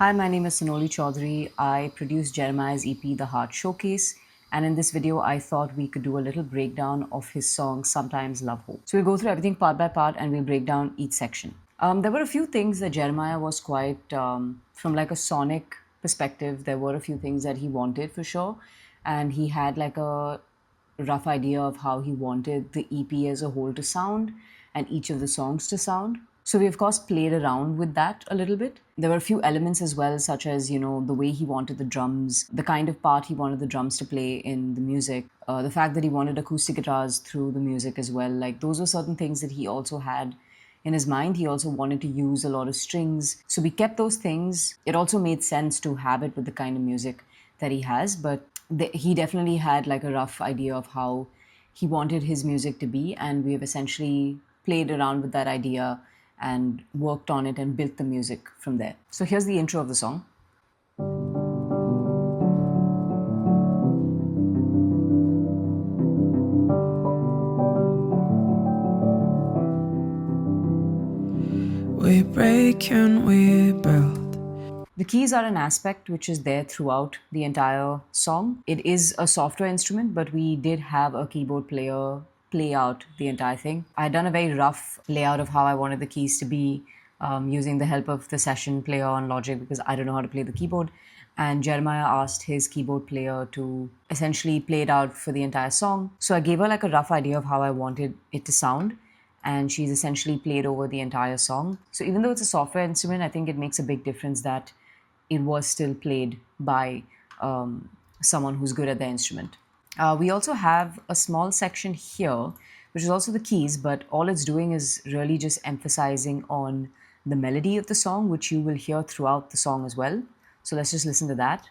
Hi, my name is Sonali Chaudhary. I produced Jeremiah's EP, The Heart Showcase. And in this video, I thought we could do a little breakdown of his song, Sometimes Love Hope. So we'll go through everything part by part and we'll break down each section. There were a few things that Jeremiah was quite, from like a sonic perspective, there were a few things that he wanted for sure. And he had like a rough idea of how he wanted the EP as a whole to sound and each of the songs to sound. So we of course played around with that a little bit. There were a few elements as well, such as, the way he wanted the drums, the kind of part he wanted the drums to play in the music, the fact that he wanted acoustic guitars through the music as well. Like those were certain things that he also had in his mind. He also wanted to use a lot of strings. So we kept those things. It also made sense to have it with the kind of music that he has, but he definitely had like a rough idea of how he wanted his music to be, and we have essentially played around with that idea and worked on it and built the music from there. So here's the intro of the song. We break and we build. The keys are an aspect which is there throughout the entire song. It is a software instrument, but we did have a keyboard player play out the entire thing. I had done a very rough layout of how I wanted the keys to be, using the help of the session player on Logic because I don't know how to play the keyboard. And Jeremiah asked his keyboard player to essentially play it out for the entire song. So I gave her like a rough idea of how I wanted it to sound, and she's essentially played over the entire song. So even though it's a software instrument, I think it makes a big difference that it was still played by someone who's good at the instrument. We also have a small section here, which is also the keys, but all it's doing is really just emphasizing on the melody of the song, which you will hear throughout the song as well. So let's just listen to that.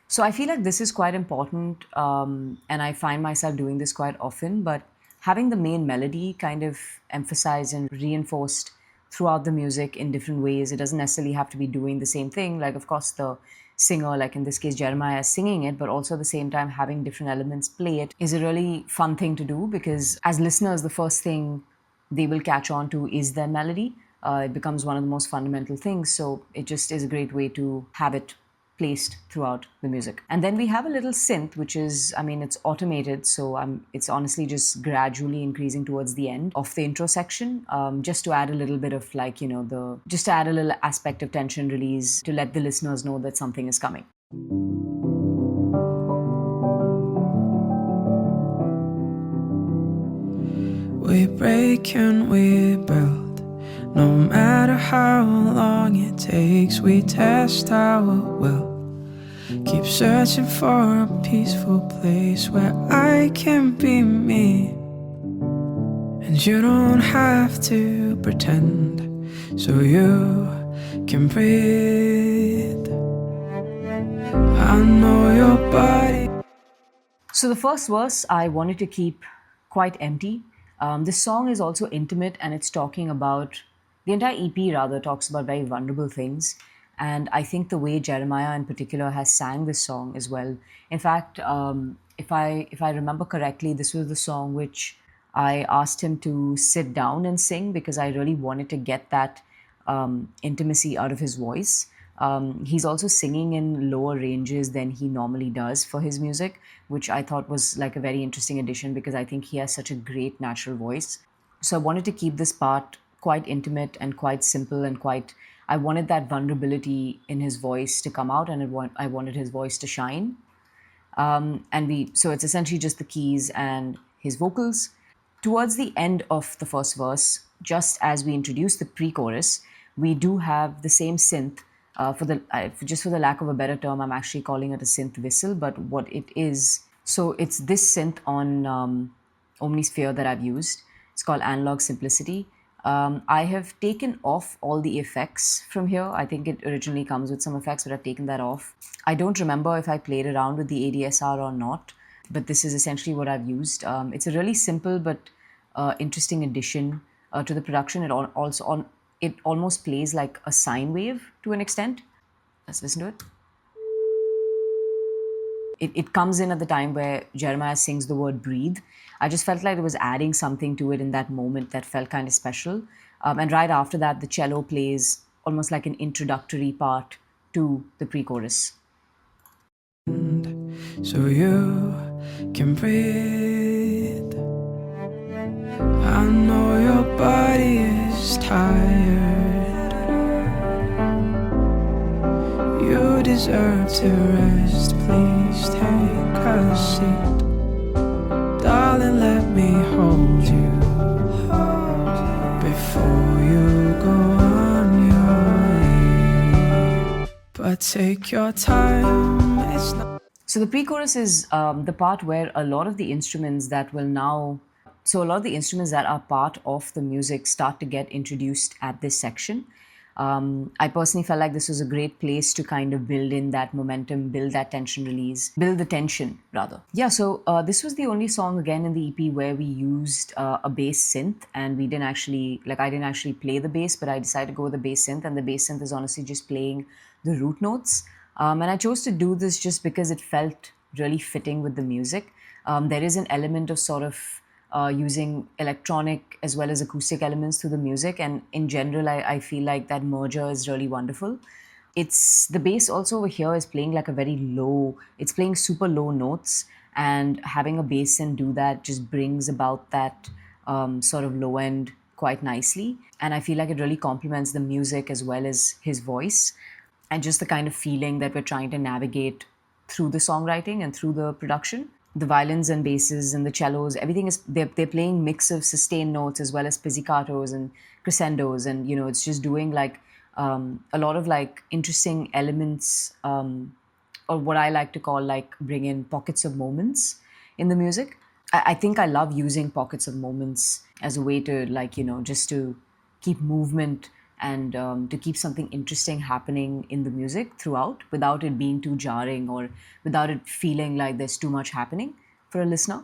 So I feel like this is quite important, and I find myself doing this quite often, but having the main melody kind of emphasized and reinforced throughout the music in different ways. It doesn't necessarily have to be doing the same thing. Like, of course, the singer, like in this case, Jeremiah, is singing it, but also at the same time having different elements play it is a really fun thing to do because as listeners, the first thing they will catch on to is their melody. It becomes one of the most fundamental things. So it just is a great way to have it placed throughout the music. And then we have a little synth, which is, I mean, it's automated. So it's honestly just gradually increasing towards the end of the intro section, just to add a little bit of like, just to add a little aspect of tension release to let the listeners know that something is coming. We break and we build. No matter how long it takes, we test our will. Keep searching for a peaceful place where I can be me. And you don't have to pretend, so you can breathe. I know your body. So the first verse I wanted to keep quite empty. This song is also intimate, and it's talking about the entire EP rather talks about very vulnerable things. And I think the way Jeremiah in particular has sang this song as well. In fact, if I remember correctly, this was the song which I asked him to sit down and sing because I really wanted to get that intimacy out of his voice. He's also singing in lower ranges than he normally does for his music, which I thought was like a very interesting addition because I think he has such a great natural voice. So I wanted to keep this part quite intimate and quite simple and quite. I wanted that vulnerability in his voice to come out, and I wanted his voice to shine. So it's essentially just the keys and his vocals. Towards the end of the first verse, just as we introduce the pre-chorus, we do have the same synth. Just for the lack of a better term, I'm actually calling it a synth whistle. But what it is, so it's this synth on Omnisphere that I've used. It's called Analog Simplicity. I have taken off all the effects from here. I think it originally comes with some effects, but I've taken that off. I don't remember if I played around with the ADSR or not, but this is essentially what I've used. It's a really simple but interesting addition to the production. It almost plays like a sine wave to an extent. Let's listen to it. It comes in at the time where Jeremiah sings the word breathe. I just felt like it was adding something to it in that moment that felt kind of special. And right after that, the cello plays almost like an introductory part to the pre-chorus. So you can breathe. I know your body is tired. You deserve to rest. Please take a seat. Darling, let me hold you before you go on your leave. But take your time. It's not. So the pre-chorus is the part where a lot of the instruments that will now, so a lot of the instruments that are part of the music start to get introduced at this section. I personally felt like this was a great place to kind of build in that momentum, build that tension release, build the tension rather. Yeah, so this was the only song again in the EP where we used a bass synth, and we didn't actually, like, I didn't actually play the bass, but I decided to go with the bass synth, and the bass synth is honestly just playing the root notes. And I chose to do this just because it felt really fitting with the music. There is an element of sort of using electronic as well as acoustic elements to the music, and in general, I feel like that merger is really wonderful. It's the bass also over here is playing like a very low, it's playing super low notes, and having a bass and do that just brings about that sort of low end quite nicely. And I feel like it really complements the music as well as his voice and just the kind of feeling that we're trying to navigate through the songwriting and through the production. The violins and basses and the cellos, everything is they're playing mix of sustained notes as well as pizzicatos and crescendos, and it's just doing like a lot of like interesting elements, or what I like to call like bring in pockets of moments in the music. I think I love using pockets of moments as a way to like just to keep movement and to keep something interesting happening in the music throughout without it being too jarring or without it feeling like there's too much happening for a listener.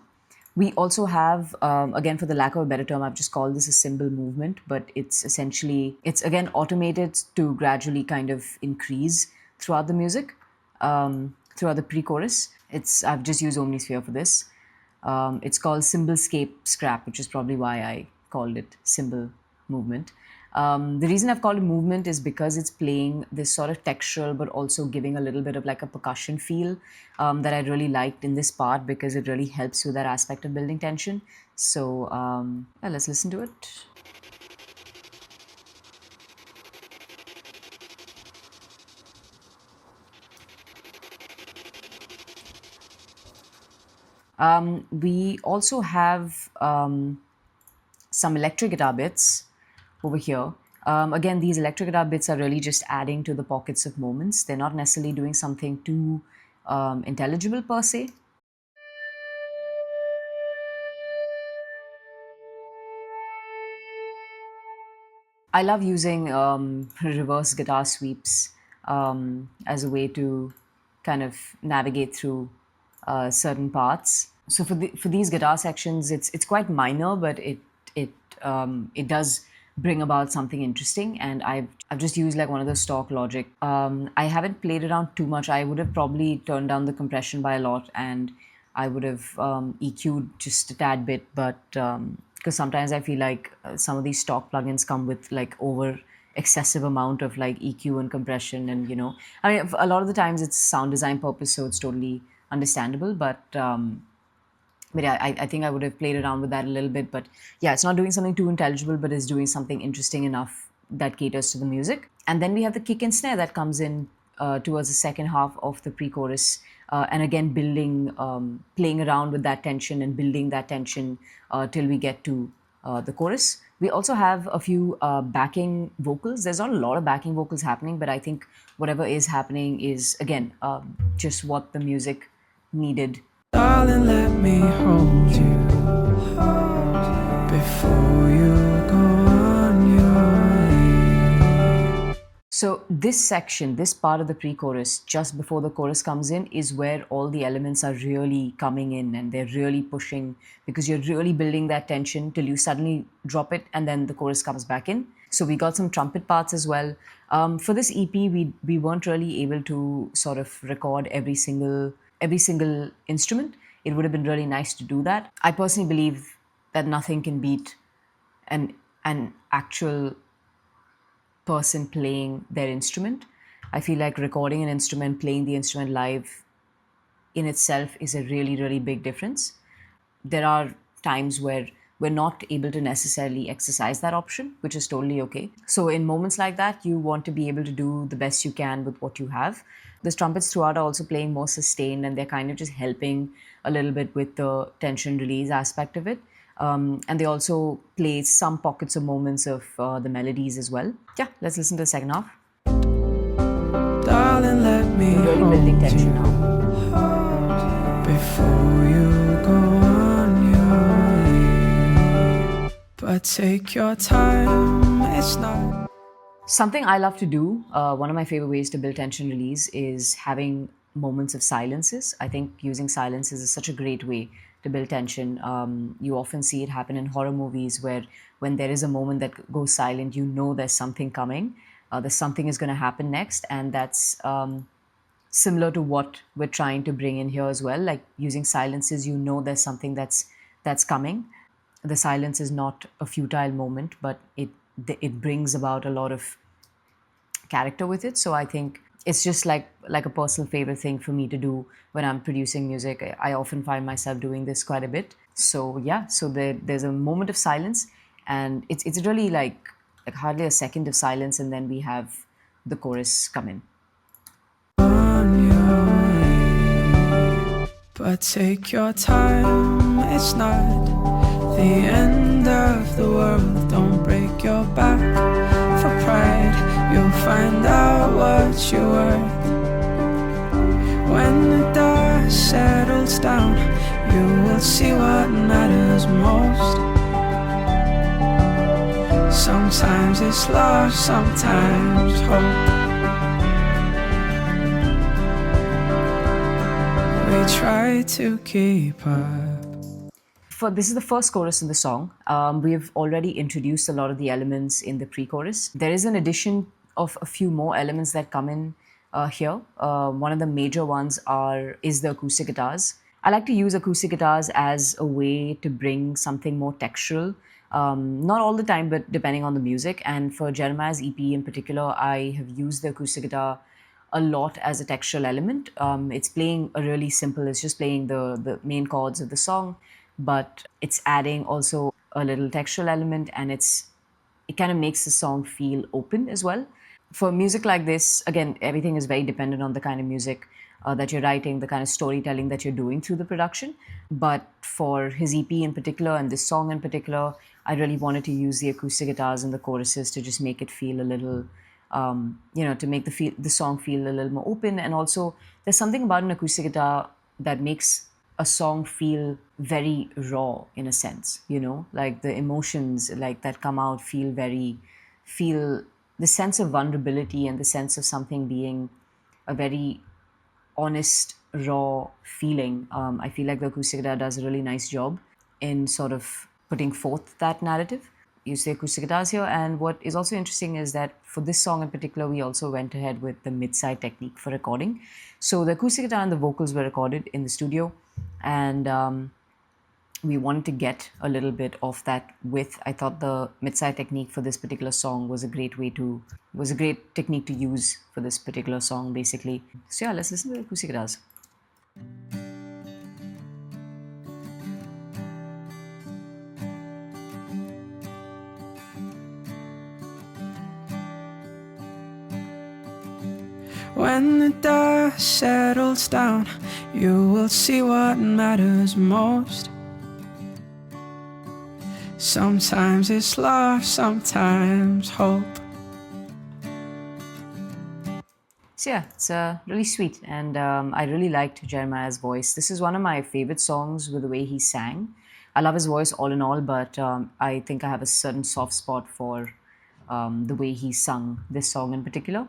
We also have, again, for the lack of a better term, I've just called this a symbol movement, but it's essentially, it's again automated to gradually kind of increase throughout the music, throughout the pre-chorus. I've just used Omnisphere for this. It's called Symbolscape Scrap, which is probably why I called it symbol movement. The reason I've called it movement is because it's playing this sort of textural, but also giving a little bit of like a percussion feel that I really liked in this part because it really helps with that aspect of building tension. So yeah, let's listen to it. We also have some electric guitar bits over here. Again, these electric guitar bits are really just adding to the pockets of moments. They're not necessarily doing something too intelligible per se. I love using reverse guitar sweeps as a way to kind of navigate through certain parts. So for these guitar sections, it's quite minor, but it does bring about something interesting. And I've just used like one of the stock Logic. I haven't played around too much. I would have probably turned down the compression by a lot, and I would have EQ'd just a tad bit, but because sometimes I feel like some of these stock plugins come with like over excessive amount of like EQ and compression, and I mean, a lot of the times it's sound design purpose, so it's totally understandable. But yeah, I think I would have played around with that a little bit. But yeah, it's not doing something too intelligible, but it's doing something interesting enough that caters to the music. And then we have the kick and snare that comes in towards the second half of the pre-chorus, and again building, playing around with that tension and building that tension till we get to the chorus. We also have a few backing vocals. There's not a lot of backing vocals happening, but I think whatever is happening is again just what the music needed. Darling, let me hold you before you go on your leave. So this section, this part of the pre-chorus, just before the chorus comes in, is where all the elements are really coming in and they're really pushing, because you're really building that tension till you suddenly drop it and then the chorus comes back in. So we got some trumpet parts as well. For this EP, we weren't really able to sort of record every single instrument. It would have been really nice to do that. I personally believe that nothing can beat an an actual person playing their instrument. I feel like recording an instrument, playing the instrument live in itself is a really, really big difference. There are times where we're not able to necessarily exercise that option, which is totally okay. So, in moments like that, you want to be able to do the best you can with what you have. The trumpets throughout are also playing more sustained, and they're kind of just helping a little bit with the tension release aspect of it. And they also play some pockets of moments of the melodies as well. Yeah, let's listen to the second half. Darling, let me Really building hold tension you now. before you go on your leave. But take your time, it's not. Something I love to do, one of my favorite ways to build tension release is having moments of silences. I think using silences is such a great way to build tension. You often see it happen in horror movies where when there is a moment that goes silent, you know there's something coming, there's something is going to happen next, and that's similar to what we're trying to bring in here as well. Like using silences, you know there's something that's coming. The silence is not a futile moment, but it brings about a lot of character with it. So I think it's just like a personal favorite thing for me to do when I'm producing music. I often find myself doing this quite a bit. So yeah, so there's a moment of silence, and it's really like hardly a second of silence, and then we have the chorus come in. On your way. But take your time, it's not the end of the world. Don't break your back for pride. You'll find out what you worth. When the dust settles down, you will see what matters most. Sometimes it's love, sometimes hope. We try to keep up. For this is the first chorus in the song. We have already introduced a lot of the elements in the pre-chorus. There is an addition of a few more elements that come in here. One of the major ones is the acoustic guitars. I like to use acoustic guitars as a way to bring something more textural. Not all the time, but depending on the music. And for Jeremiah's EP in particular, I have used the acoustic guitar a lot as a textural element. It's playing a really simple, it's just playing the main chords of the song, but it's adding also a little textural element, and it kind of makes the song feel open as well. For music like this, again, everything is very dependent on the kind of music that you're writing, the kind of storytelling that you're doing through the production. But for his EP in particular and this song in particular, I really wanted to use the acoustic guitars and the choruses to just make it feel a little, to make the song feel a little more open. And also, there's something about an acoustic guitar that makes a song feel very raw in a sense, like the emotions like that come out feel the sense of vulnerability and the sense of something being a very honest, raw feeling. I feel like the acoustic guitar does a really nice job in sort of putting forth that narrative. Use the acoustic guitars here, and what is also interesting is that for this song in particular, we also went ahead with the mid-side technique for recording. So the acoustic guitar and the vocals were recorded in the studio, and we wanted to get a little bit of that with. I thought the mid-side technique for this particular song was a great technique to use for this particular song, basically. So yeah, let's listen to the acoustic guitars. When the dust settles down, you will see what matters most. Sometimes it's love, sometimes hope. So yeah, it's really sweet, and I really liked Jeremiah's voice. This is one of my favorite songs with the way he sang. I love his voice all in all, but I think I have a certain soft spot for the way he sung this song in particular.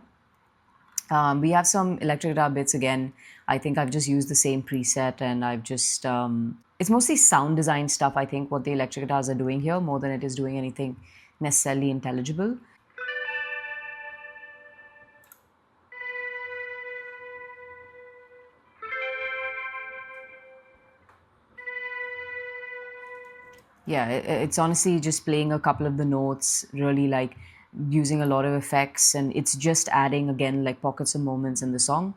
We have some electric guitar bits again. I think I've just used the same preset, and I've just it's mostly sound design stuff. I think what the electric guitars are doing here more than it is doing anything necessarily intelligible. Yeah, it's honestly just playing a couple of the notes, really like using a lot of effects, and it's just adding again like pockets of moments in the song.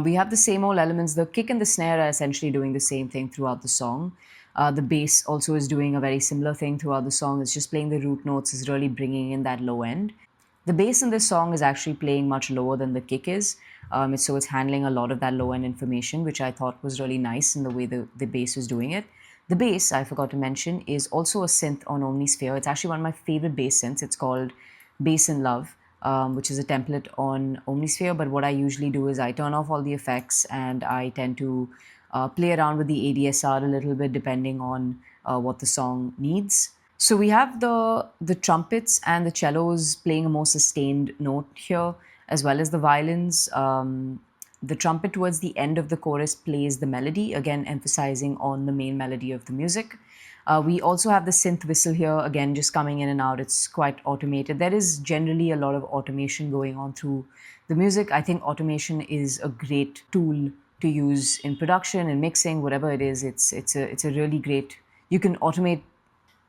We have the same old elements. The kick and the snare are essentially doing the same thing throughout the song. The bass also is doing a very similar thing throughout the song. It's just playing the root notes, is really bringing in that low end. The bass in this song is actually playing much lower than the kick is. So it's handling a lot of that low end information, which I thought was really nice in the way the bass was doing it. The bass, I forgot to mention, is also a synth on Omnisphere. It's actually one of my favorite bass synths. It's called Bass in Love, which is a template on Omnisphere. But what I usually do is I turn off all the effects and I tend to play around with the ADSR a little bit depending on what the song needs. So we have the trumpets and the cellos playing a more sustained note here, as well as the violins. The trumpet towards the end of the chorus plays the melody, again emphasizing on the main melody of the music. We also have the synth whistle here, again just coming in and out. It's quite automated. There is generally a lot of automation going on through the music. I think automation is a great tool to use in production and mixing, whatever it is. It's a really great. You can automate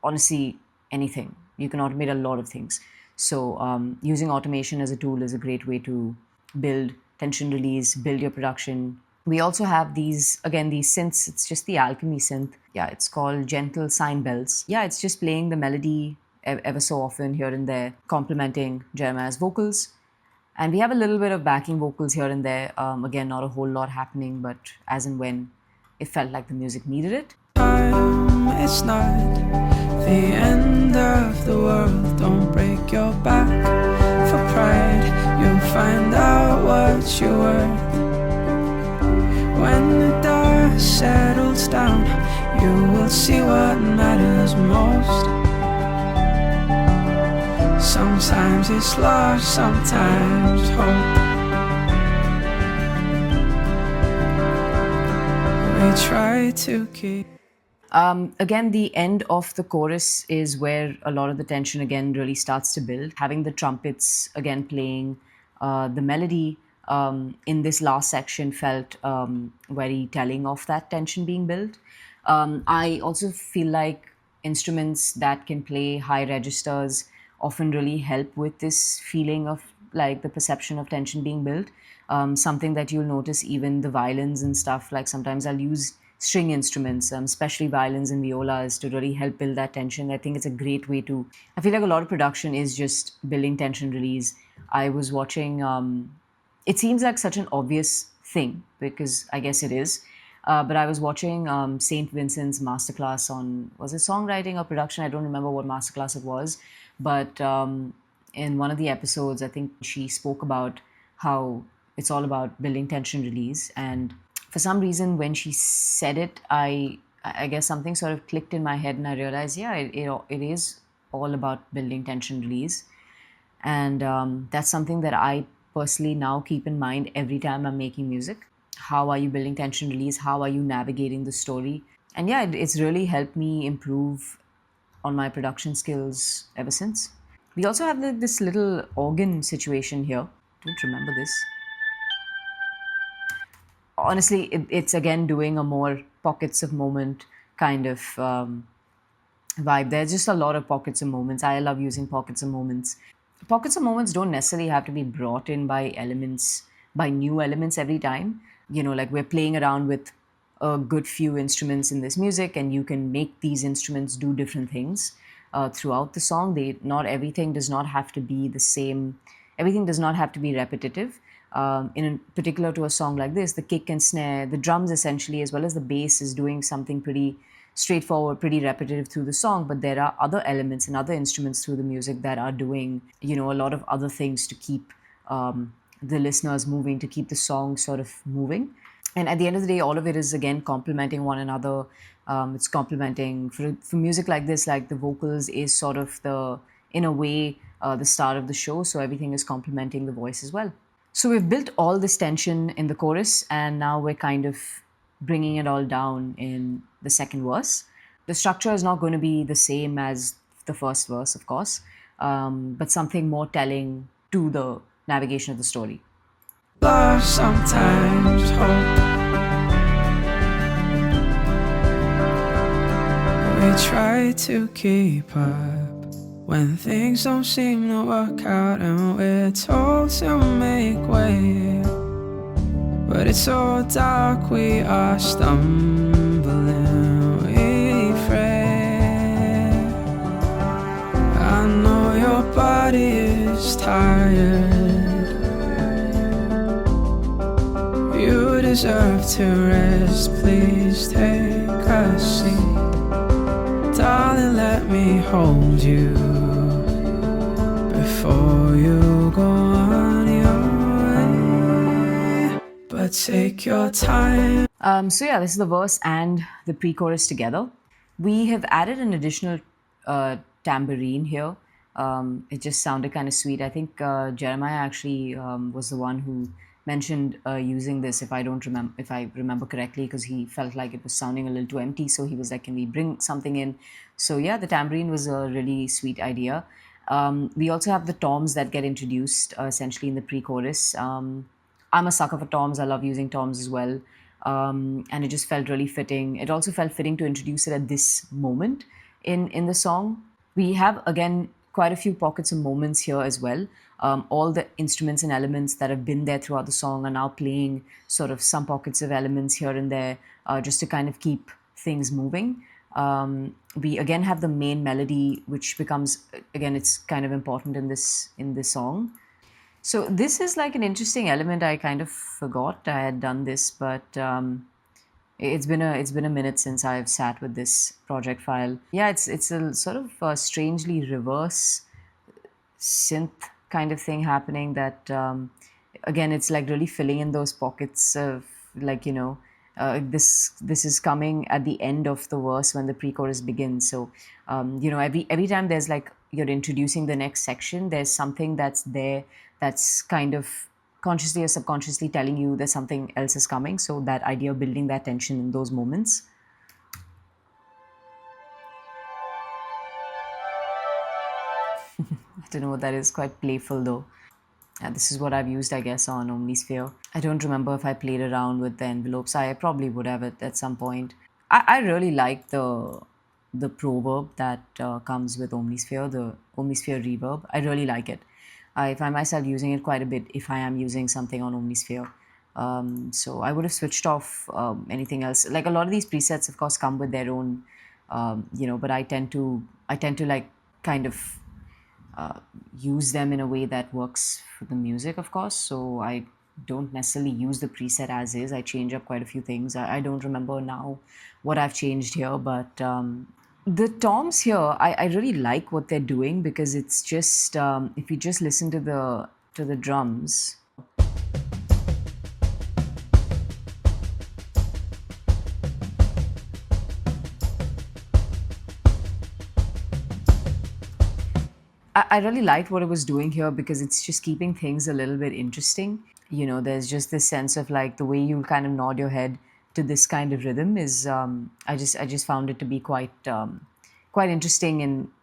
honestly anything. You can automate a lot of things. So using automation as a tool is a great way to build tension release, build your production. We also have these synths. It's just the Alchemy synth. Yeah, it's called Gentle Sine Bells. Yeah, it's just playing the melody ever so often here and there, complementing Jeremiah's vocals. And we have a little bit of backing vocals here and there. Again, not a whole lot happening, but as and when it felt like the music needed it. It's not the end of the world. Don't break your back for pride. You'll find out what you're worth when the dust settles down. You will see what matters most. Sometimes it's love, sometimes hope. We try to keep. Again, the end of the chorus is where a lot of the tension again really starts to build. Having the trumpets again playing the melody in this last section felt very telling of that tension being built. I also feel like instruments that can play high registers often really help with this feeling of like the perception of tension being built. Something that you'll notice even the violins and stuff, like sometimes I'll use string instruments, especially violins and violas, to really help build that tension. I think it's a great way to. I feel like a lot of production is just building tension release. I was watching. It seems like such an obvious thing because I guess it is. But I was watching Saint Vincent's masterclass on, was it songwriting or production? I don't remember what masterclass it was. But in one of the episodes, I think she spoke about how it's all about building tension release. And for some reason, when she said it, I guess something sort of clicked in my head and I realized, yeah, it is all about building tension release. And that's something that I personally now keep in mind every time I'm making music. How are you building tension release? How are you navigating the story? And yeah, it's really helped me improve on my production skills ever since. We also have this little organ situation here. Don't remember this. Honestly, it's again doing a more pockets of moment kind of vibe. There's just a lot of pockets of moments. I love using pockets of moments. Pockets of moments don't necessarily have to be brought in by elements, by new elements every time. You know, like we're playing around with a good few instruments in this music, and you can make these instruments do different things throughout the song. Not everything does not have to be the same. Everything does not have to be repetitive. In particular to a song like this, the kick and snare, the drums essentially, as well as the bass, is doing something pretty straightforward, pretty repetitive through the song. But there are other elements and other instruments through the music that are doing, a lot of other things to keep the listeners moving, to keep the song sort of moving. And at the end of the day, all of it is again complementing one another. It's complementing for music like this, like the vocals is sort of in a way, the start of the show. So everything is complementing the voice as well. So we've built all this tension in the chorus, and now we're kind of bringing it all down in the second verse. The structure is not going to be the same as the first verse, of course, but something more telling to the navigation of the story. Love sometimes hope. We try to keep up when things don't seem to work out, and we're told to make way. But it's so dark, we are stumbling, we fray. I know your body is tired. You deserve to rest, please take a seat. Darling, let me hold you before you go on your way. But take your time. So yeah, this is the verse and the pre-chorus together. We have added an additional tambourine here. It just sounded kind of sweet. I think Jeremiah actually was the one who mentioned using this, if I remember correctly, because he felt like it was sounding a little too empty. So he was like, "Can we bring something in?" So yeah, the tambourine was a really sweet idea. We also have the toms that get introduced essentially in the pre-chorus. I'm a sucker for toms. I love using toms as well. And it just felt really fitting. It also felt fitting to introduce it at this moment in the song. We have, again, quite a few pockets of moments here as well. All the instruments and elements that have been there throughout the song are now playing sort of some pockets of elements here and there, just to kind of keep things moving. We again have the main melody, which becomes, again, it's kind of important in this song. So this is like an interesting element. I kind of forgot I had done this, but it's been a minute since I've sat with this project file. Yeah, it's a sort of strangely reverse synth kind of thing happening. That again, it's like really filling in those pockets of, like, this is coming at the end of the verse when the pre-chorus begins. So every time there's like, you're introducing the next section, there's something that's there that's kind of consciously or subconsciously telling you that something else is coming. So that idea of building that tension in those moments. I don't know what that is, quite playful though. This is what I've used, I guess, on Omnisphere. I don't remember if I played around with the envelopes. I probably would have at some point. I really like the proverb that comes with Omnisphere, the Omnisphere reverb. I really like it. I find myself using it quite a bit if I am using something on Omnisphere. So I would have switched off anything else. Like, a lot of these presets, of course, come with their own, but I tend to like kind of use them in a way that works for the music, of course. So I don't necessarily use the preset as is. I change up quite a few things. I don't remember now what I've changed here, but the toms here, I really like what they're doing, because it's just if you just listen to the drums. I really liked what it was doing here, because it's just keeping things a little bit interesting. There's just this sense of like the way you kind of nod your head to this kind of rhythm is I just found it to be quite interesting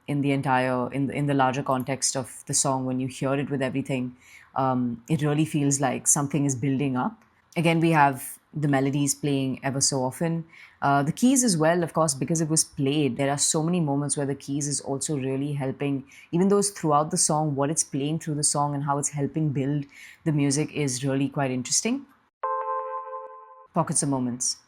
in the entire in the larger context of the song. When you hear it with everything, it really feels like something is building up. Again, we have the melodies playing ever so often. The keys as well, of course, because it was played, there are so many moments where the keys is also really helping, even though it's throughout the song, what it's playing through the song and how it's helping build the music is really quite interesting. Pockets of moments.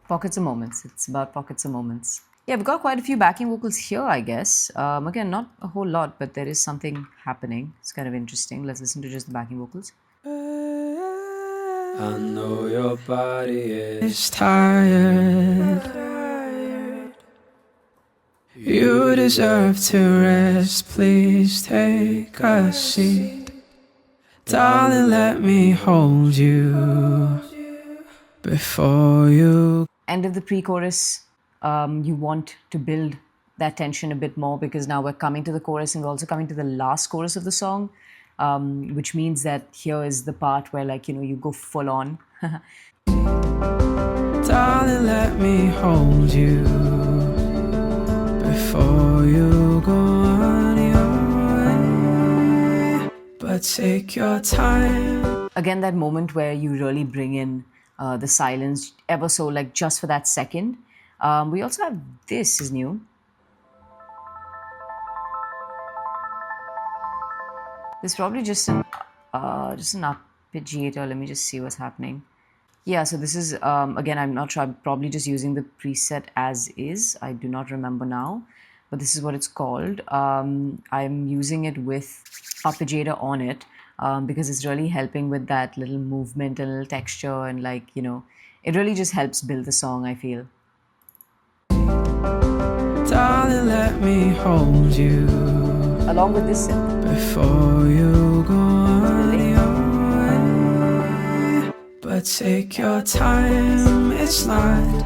Pockets of moments. It's about pockets of moments. Yeah, we've got quite a few backing vocals here, I guess. Again, not a whole lot, but there is something happening. It's kind of interesting. Let's listen to just the backing vocals. I know your body is tired. You deserve to rest. Please take a seat. Darling, let me hold you before you. End of the pre-chorus, you want to build that tension a bit more, because now we're coming to the chorus and we're also coming to the last chorus of the song, which means that here is the part where, like, you go full on. Darling, let me hold you before you go on your way. But take your time. Again, that moment where you really bring in the silence ever so, like just for that second. We also have this is new. This is probably just an arpeggiator. Let me just see what's happening. Yeah, so this is again, I'm not sure. I'm probably just using the preset as is. I do not remember now, but this is what it's called. I'm using it with arpeggiator on it because it's really helping with that little movement and little texture, and like, you know, it really just helps build the song, I feel. Darling, let me hold you Along with this synth. before you go on your way. But take your time, it's not.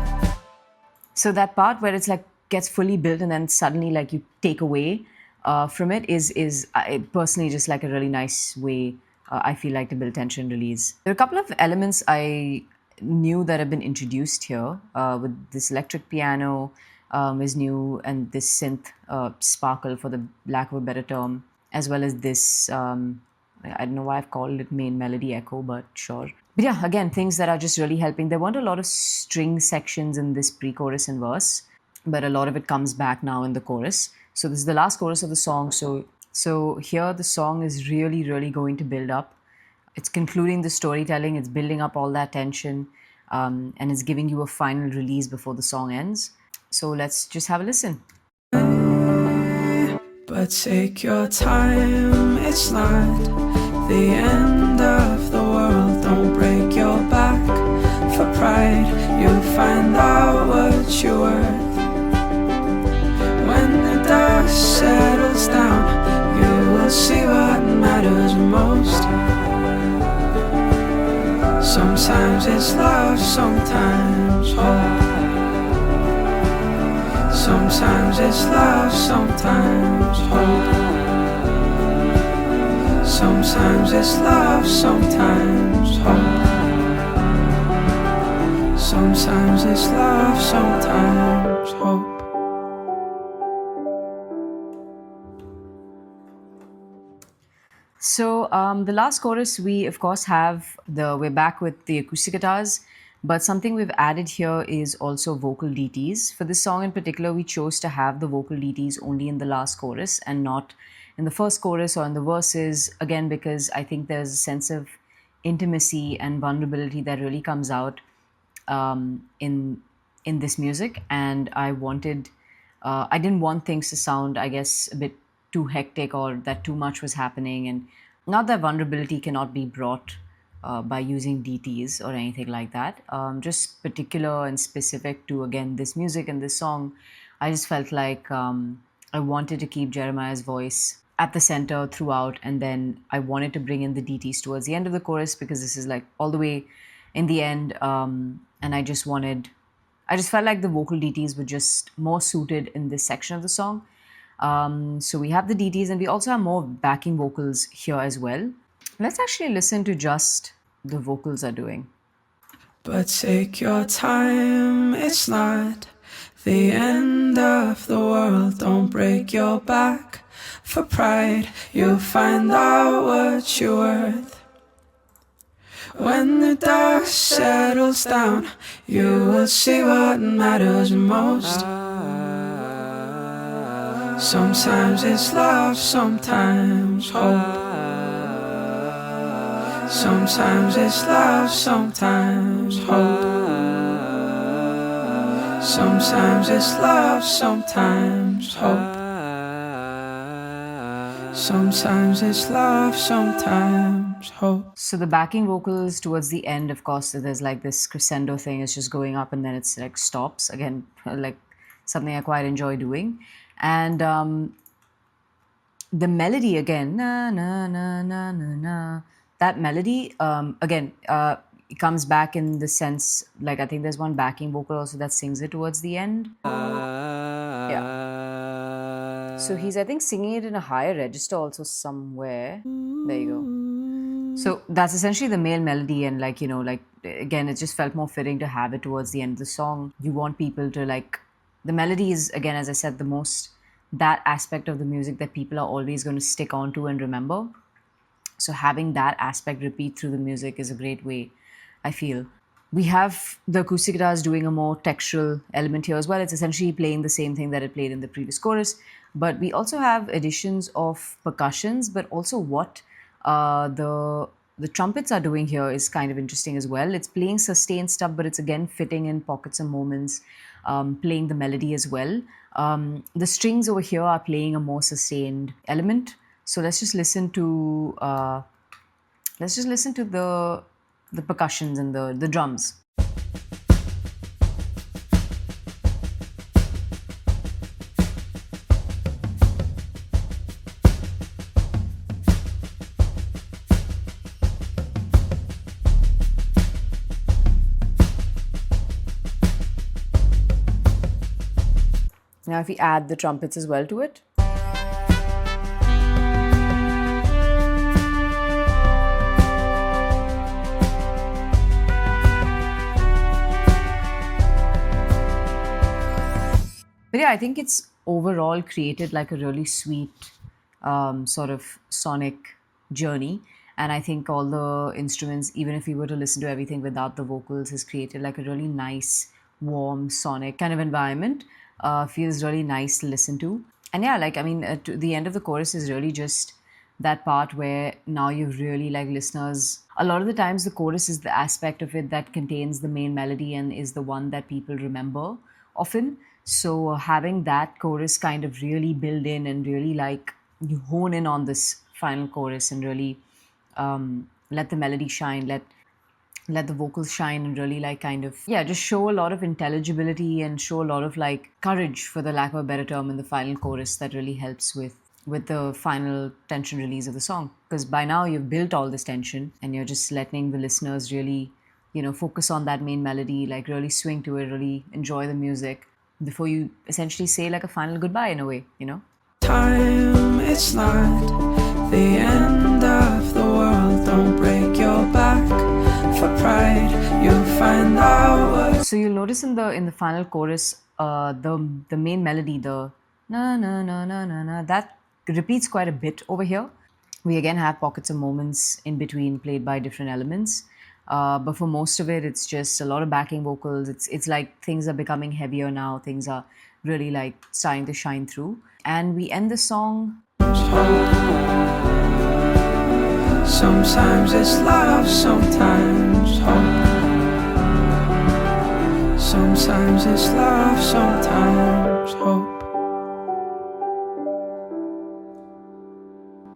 So that part where it's like gets fully built and then suddenly like you take away from it is personally just like a really nice way, I feel like, to build tension release. There are a couple of elements I knew that have been introduced here with this electric piano is new, and this synth sparkle, for the lack of a better term, as well as this I don't know why I've called it main melody echo, but sure. But yeah, again, things that are just really helping. There weren't a lot of string sections in this pre-chorus and verse, but a lot of it comes back now in the chorus. So this is the last chorus of the song. So here the song is really, really going to build up. It's concluding the storytelling. It's building up all that tension, and it's giving you a final release before the song ends. So let's just have a listen. But take your time, it's not the end of the world. Don't break your back for pride. You'll find out what you're worth. When the dust settles down, you will see what matters most. Sometimes it's love, sometimes hope. Sometimes it's love, sometimes hope. Sometimes it's love, sometimes hope. Sometimes it's love, sometimes hope. So the last chorus, we of course have we're back with the acoustic guitars, but something we've added here is also vocal DTs. For this song in particular, we chose to have the vocal DTs only in the last chorus and not in the first chorus or in the verses, again, because I think there's a sense of intimacy and vulnerability that really comes out in this music, and I didn't want things to sound, I guess, a bit too hectic or that too much was happening, and not that vulnerability cannot be brought by using DTs or anything like that. Just particular and specific to, again, this music and this song, I just felt like I wanted to keep Jeremiah's voice at the center throughout, and then I wanted to bring in the DTs towards the end of the chorus because this is like all the way in the end, and I just felt like the vocal DTs were just more suited in this section of the song. So we have the DTs, and we also have more backing vocals here as well. Let's actually listen to just the vocals are doing. But take your time, it's not the end of the world. Don't break your back for pride. You'll find out what you're worth. When the dust settles down, you will see what matters most. Sometimes it's love, sometimes hope. Sometimes it's love, sometimes hope. Sometimes it's love, sometimes hope. Sometimes it's love, sometimes hope. So the backing vocals towards the end, of course, there's like this crescendo thing. It's just going up and then it's like stops. Again, like something I quite enjoy doing. And the melody again, na na na na na na. That melody, again, it comes back in the sense, like I think there's one backing vocal also that sings it towards the end. Yeah. So he's, I think, singing it in a higher register also somewhere. There you go. So that's essentially the male melody, and like, again, it just felt more fitting to have it towards the end of the song. You want people to like the melody is, again, as I said, the most, that aspect of the music that people are always going to stick on to and remember. So having that aspect repeat through the music is a great way, I feel. We have the acoustic guitars doing a more textural element here as well. It's essentially playing the same thing that it played in the previous chorus. But we also have additions of percussions, but also what the trumpets are doing here is kind of interesting as well. It's playing sustained stuff, but it's again fitting in pockets and moments, playing the melody as well. The strings over here are playing a more sustained element. So let's just listen to the percussions and the drums. Now, if we add the trumpets as well to it. But yeah, I think it's overall created like a really sweet sort of sonic journey. And I think all the instruments, even if we were to listen to everything without the vocals, has created like a really nice, warm, sonic kind of environment. Feels really nice to listen to. And yeah, like, I mean, the end of the chorus is really just that part where now you've really, like, listeners. A lot of the times, the chorus is the aspect of it that contains the main melody and is the one that people remember often. So having that chorus kind of really build in and really, like, you hone in on this final chorus and really let the melody shine, let the vocals shine, and really, like, kind of, yeah, just show a lot of intelligibility and show a lot of, like, courage, for the lack of a better term, in the final chorus, that really helps with the final tension release of the song. Because by now you've built all this tension and you're just letting the listeners really, focus on that main melody, like really swing to it, really enjoy the music before you essentially say like a final goodbye in a way. Time, it's not the end of the world. Don't break your back for pride. You'll find out. So you'll notice in the final chorus, the main melody, the na na na na na na, that repeats quite a bit over here. We again have pockets of moments in between played by different elements. But for most of it, it's just a lot of backing vocals. It's like things are becoming heavier now. Things are really, like, starting to shine through. And we end the song. Sometimes it's love, sometimes hope. Sometimes it's love, sometimes hope.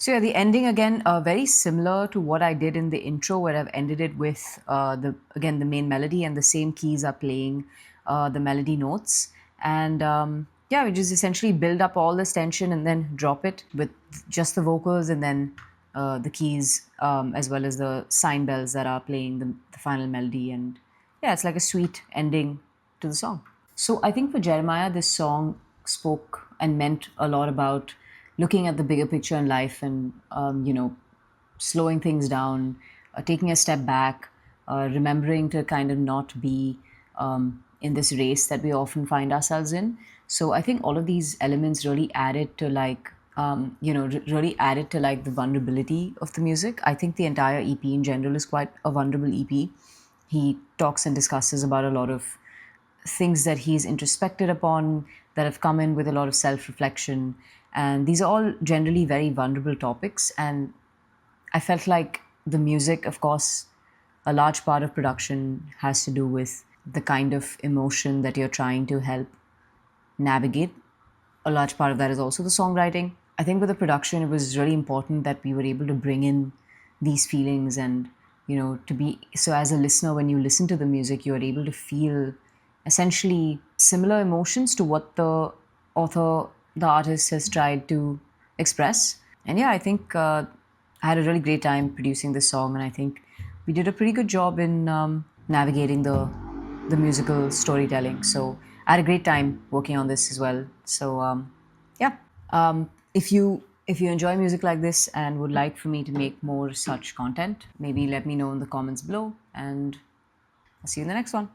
So yeah, the ending again, very similar to what I did in the intro, where I've ended it with the main melody, and the same keys are playing the melody notes, and yeah, we just essentially build up all this tension and then drop it with just the vocals, and then the keys, as well as the sign bells that are playing the final melody, and yeah, it's like a sweet ending to the song. So I think for Jeremiah, this song spoke and meant a lot about looking at the bigger picture in life and, slowing things down, taking a step back, remembering to kind of not be in this race that we often find ourselves in. So I think all of these elements really added to, like, really added to, like, the vulnerability of the music. I think the entire EP in general is quite a vulnerable EP. He talks and discusses about a lot of things that he's introspected upon, that have come in with a lot of self-reflection. And these are all generally very vulnerable topics. And I felt like the music, of course, a large part of production has to do with the kind of emotion that you're trying to help navigate. A large part of that is also the songwriting. I think with the production, it was really important that we were able to bring in these feelings and, to be, so as a listener, when you listen to the music, you are able to feel essentially similar emotions to what the artist has tried to express. And yeah, I think I had a really great time producing this song, and I think we did a pretty good job in navigating the musical storytelling. So I had a great time working on this as well. So yeah, if you enjoy music like this and would like for me to make more such content, maybe let me know in the comments below, and I'll see you in the next one.